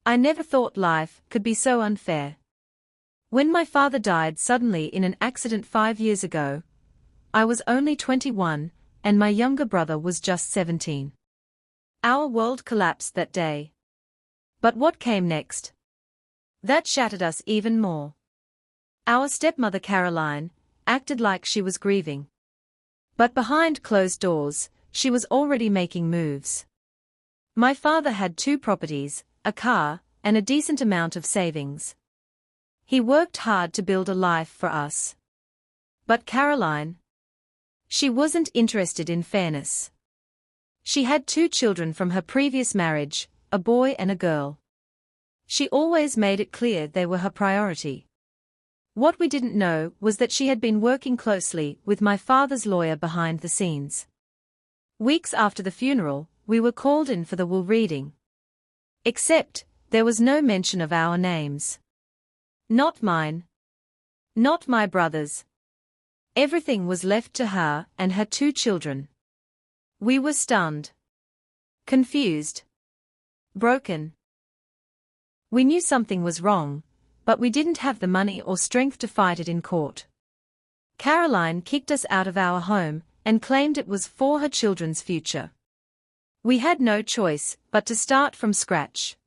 I never thought life could be so unfair. When my father died suddenly in an accident 5 years ago, I was only 21, and my younger brother was just 17. Our world collapsed that day. But what came next? That shattered us even more. Our stepmother Caroline acted like she was grieving. But behind closed doors, she was already making moves. My father had 2 properties, a car, and a decent amount of savings. He worked hard to build a life for us. But Caroline? She wasn't interested in fairness. She had 2 children from her previous marriage, a boy and a girl. She always made it clear they were her priority. What we didn't know was that she had been working closely with my father's lawyer behind the scenes. Weeks after the funeral, we were called in for the will reading. Except, there was no mention of our names. Not mine. Not my brother's. Everything was left to her and her 2 children. We were stunned. Confused. Broken. We knew something was wrong, but we didn't have the money or strength to fight it in court. Caroline kicked us out of our home and claimed it was for her children's future. We had no choice but to start from scratch.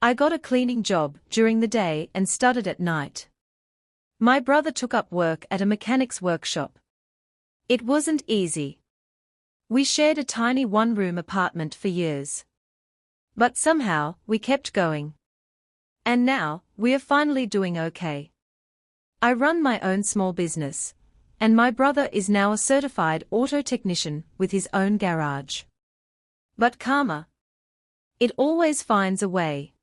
I got a cleaning job during the day and studied at night. My brother took up work at a mechanic's workshop. It wasn't easy. We shared a tiny 1-room apartment for years. But somehow, we kept going. And now, we are finally doing okay. I run my own small business, and my brother is now a certified auto technician with his own garage. But karma. It always finds a way.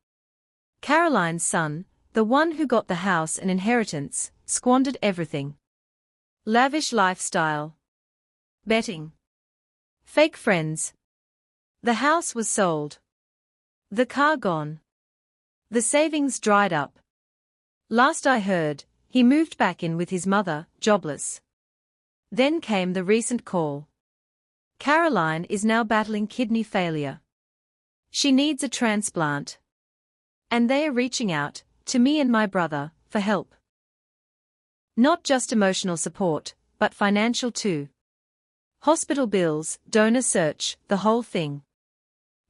Caroline's son, the one who got the house and inheritance, squandered everything. Lavish lifestyle. Betting. Fake friends. The house was sold. The car gone. The savings dried up. Last I heard, he moved back in with his mother, jobless. Then came the recent call. Caroline is now battling kidney failure. She needs a transplant. And they are reaching out to me and my brother for help. Not just emotional support, but financial too. Hospital bills, donor search, the whole thing.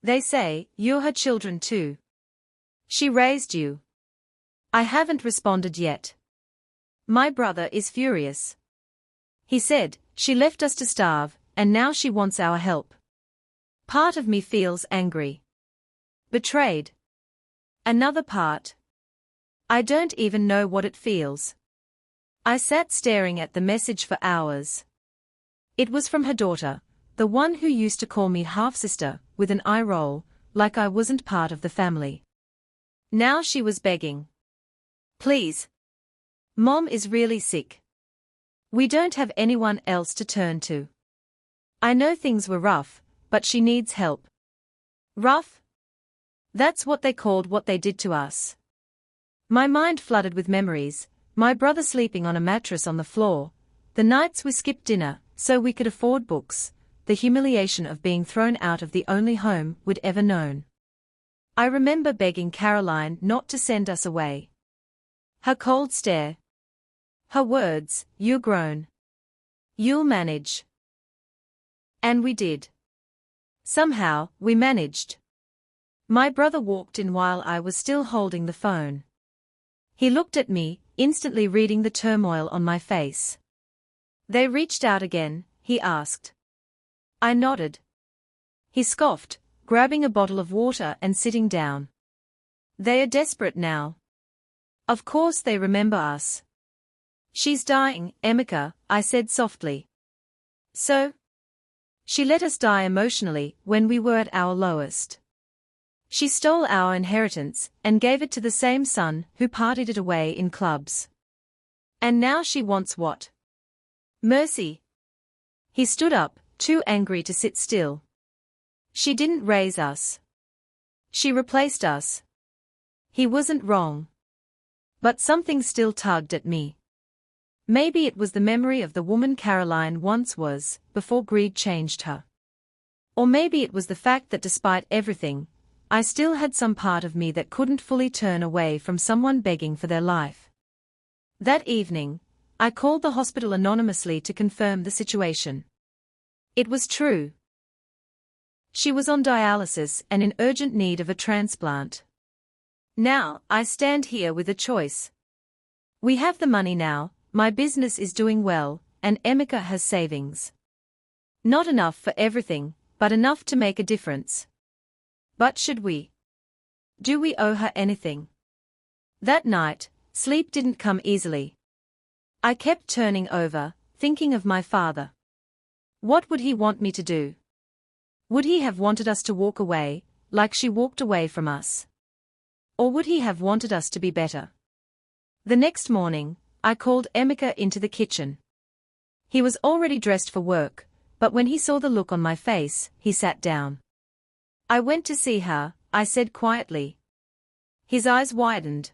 They say, you're her children too. She raised you. I haven't responded yet. My brother is furious. He said, she left us to starve, and now she wants our help. Part of me feels angry. Betrayed. Another part. I don't even know what it feels. I sat staring at the message for hours. It was from her daughter, the one who used to call me half-sister, with an eye roll, like I wasn't part of the family. Now she was begging. Please. Mom is really sick. We don't have anyone else to turn to. I know things were rough, but she needs help. Rough? That's what they called what they did to us. My mind flooded with memories, my brother sleeping on a mattress on the floor, the nights we skipped dinner so we could afford books, the humiliation of being thrown out of the only home we'd ever known. I remember begging Caroline not to send us away. Her cold stare. Her words, you're grown. You'll manage. And we did. Somehow, we managed. My brother walked in while I was still holding the phone. He looked at me, instantly reading the turmoil on my face. They reached out again, he asked. I nodded. He scoffed, grabbing a bottle of water and sitting down. They are desperate now. Of course they remember us. She's dying, Emeka, I said softly. So? She let us die emotionally when we were at our lowest. She stole our inheritance and gave it to the same son who partied it away in clubs. And now she wants what? Mercy. He stood up, too angry to sit still. She didn't raise us. She replaced us. He wasn't wrong. But something still tugged at me. Maybe it was the memory of the woman Caroline once was, before greed changed her. Or maybe it was the fact that despite everything, I still had some part of me that couldn't fully turn away from someone begging for their life. That evening, I called the hospital anonymously to confirm the situation. It was true. She was on dialysis and in urgent need of a transplant. Now, I stand here with a choice. We have the money now, my business is doing well, and Emeka has savings. Not enough for everything, but enough to make a difference. But should we? Do we owe her anything? That night, sleep didn't come easily. I kept turning over, thinking of my father. What would he want me to do? Would he have wanted us to walk away, like she walked away from us? Or would he have wanted us to be better? The next morning, I called Emeka into the kitchen. He was already dressed for work, but when he saw the look on my face, he sat down. I went to see her, I said quietly. His eyes widened.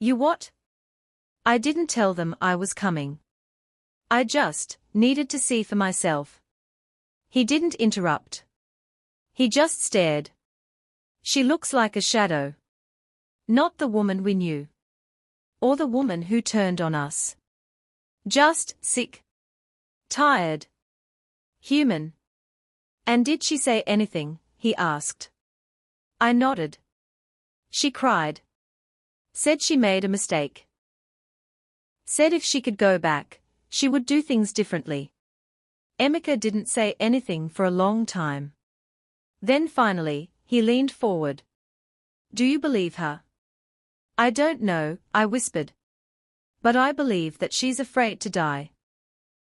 You what? I didn't tell them I was coming. I just needed to see for myself. He didn't interrupt. He just stared. She looks like a shadow. Not the woman we knew. Or the woman who turned on us. Just sick. Tired. Human. And did she say anything? He asked. I nodded. She cried. Said she made a mistake. Said if she could go back, she would do things differently. Emeka didn't say anything for a long time. Then finally, he leaned forward. Do you believe her? I don't know, I whispered. But I believe that she's afraid to die.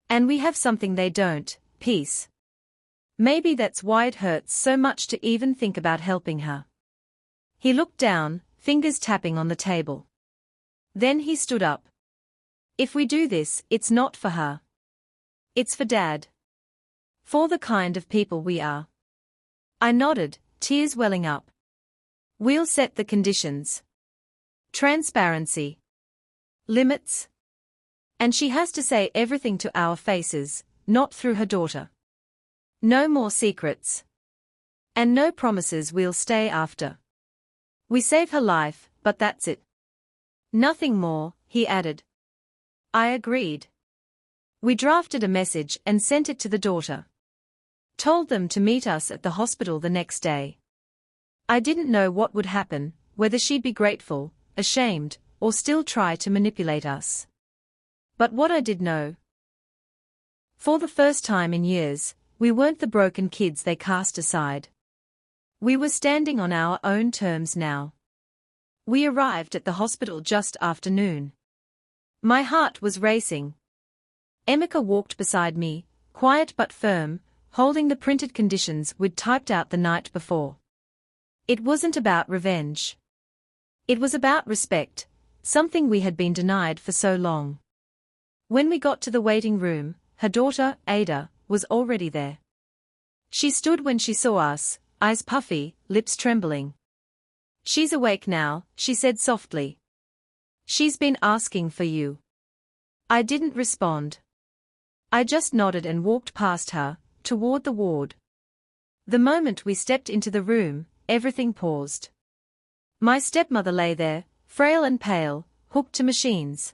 And we have something they don't, peace. Maybe that's why it hurts so much to even think about helping her. He looked down, fingers tapping on the table. Then he stood up. If we do this, it's not for her. It's for Dad. For the kind of people we are. I nodded, tears welling up. We'll set the conditions. Transparency. Limits. And she has to say everything to our faces, not through her daughter. No more secrets. And no promises we'll stay after. We save her life, but that's it. Nothing more, he added. I agreed. We drafted a message and sent it to the daughter. Told them to meet us at the hospital the next day. I didn't know what would happen, whether she'd be grateful, ashamed, or still try to manipulate us. But what I did know. For the first time in years, we weren't the broken kids they cast aside. We were standing on our own terms now. We arrived at the hospital just after noon. My heart was racing. Emeka walked beside me, quiet but firm, holding the printed conditions we'd typed out the night before. It wasn't about revenge. It was about respect, something we had been denied for so long. When we got to the waiting room, her daughter, Ada, was already there. She stood when she saw us, eyes puffy, lips trembling. She's awake now, she said softly. She's been asking for you. I didn't respond. I just nodded and walked past her, toward the ward. The moment we stepped into the room, everything paused. My stepmother lay there, frail and pale, hooked to machines.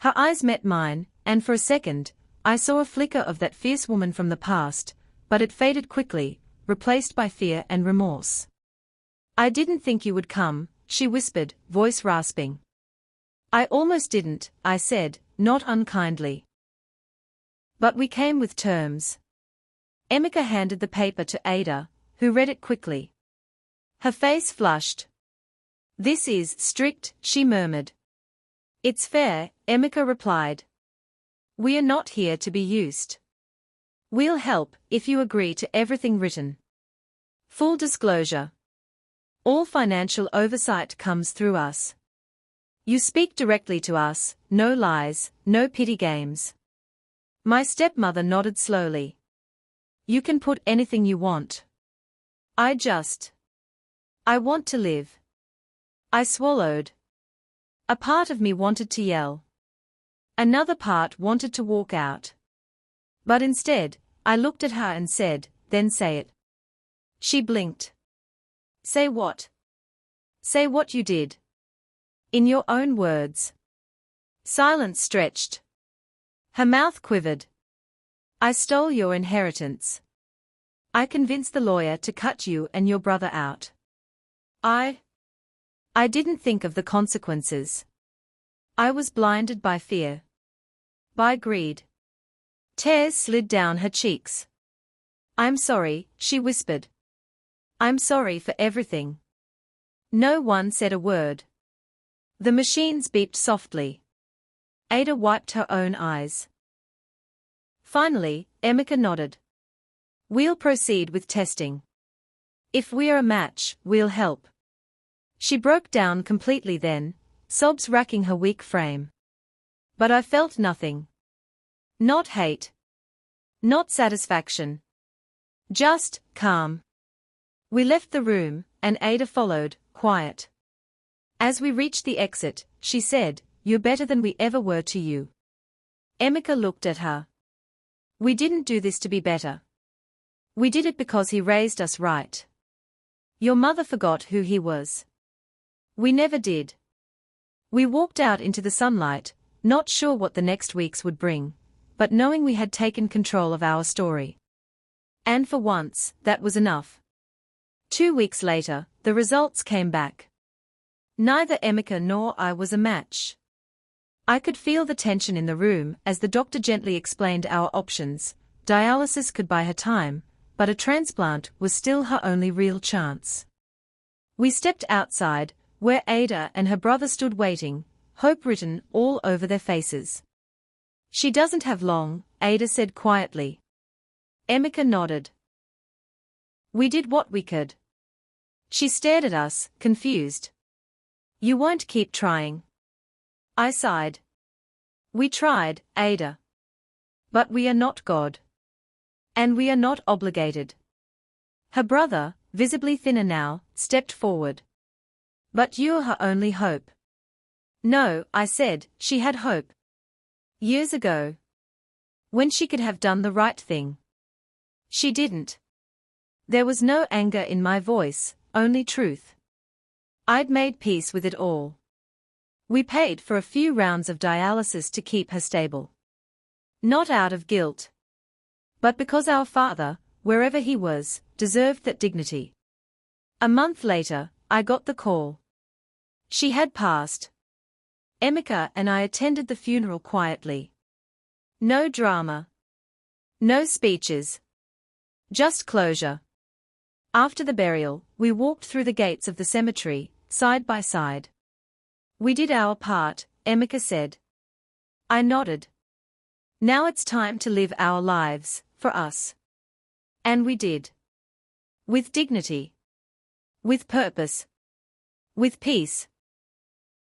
Her eyes met mine, and for a second, I saw a flicker of that fierce woman from the past, but it faded quickly, replaced by fear and remorse. I didn't think you would come, she whispered, voice rasping. I almost didn't, I said, not unkindly. But we came with terms. Emeka handed the paper to Ada, who read it quickly. Her face flushed. This is strict, she murmured. It's fair, Emeka replied. We are not here to be used. We'll help, if you agree to everything written. Full disclosure. All financial oversight comes through us. You speak directly to us, no lies, no pity games. My stepmother nodded slowly. You can put anything you want. I want to live. I swallowed. A part of me wanted to yell. Another part wanted to walk out. But instead, I looked at her and said, then say it. She blinked. Say what? Say what you did. In your own words. Silence stretched. Her mouth quivered. I stole your inheritance. I convinced the lawyer to cut you and your brother out. I didn't think of the consequences. I was blinded by fear. By greed. Tears slid down her cheeks. I'm sorry, she whispered. I'm sorry for everything. No one said a word. The machines beeped softly. Ada wiped her own eyes. Finally, Emeka nodded. We'll proceed with testing. If we're a match, we'll help. She broke down completely then, sobs racking her weak frame. But I felt nothing. Not hate. Not satisfaction. Just calm. We left the room, and Ada followed, quiet. As we reached the exit, she said, You're better than we ever were to you. Emeka looked at her. We didn't do this to be better. We did it because he raised us right. Your mother forgot who he was. We never did. We walked out into the sunlight, not sure what the next weeks would bring, but knowing we had taken control of our story. And for once, that was enough. 2 weeks later, the results came back. Neither Emeka nor I was a match. I could feel the tension in the room as the doctor gently explained our options. Dialysis could buy her time, but a transplant was still her only real chance. We stepped outside, where Ada and her brother stood waiting, hope written all over their faces. She doesn't have long, Ada said quietly. Emeka nodded. We did what we could. She stared at us, confused. You won't keep trying. I sighed. We tried, Ada. But we are not God. And we are not obligated. Her brother, visibly thinner now, stepped forward. But you're her only hope. No, I said, she had hope. Years ago. When she could have done the right thing. She didn't. There was no anger in my voice, only truth. I'd made peace with it all. We paid for a few rounds of dialysis to keep her stable. Not out of guilt. But because our father, wherever he was, deserved that dignity. A month later, I got the call. She had passed. Emeka and I attended the funeral quietly. No drama. No speeches. Just closure. After the burial, we walked through the gates of the cemetery, side by side. We did our part, Emeka said. I nodded. Now it's time to live our lives, for us. And we did. With dignity. With purpose. With peace.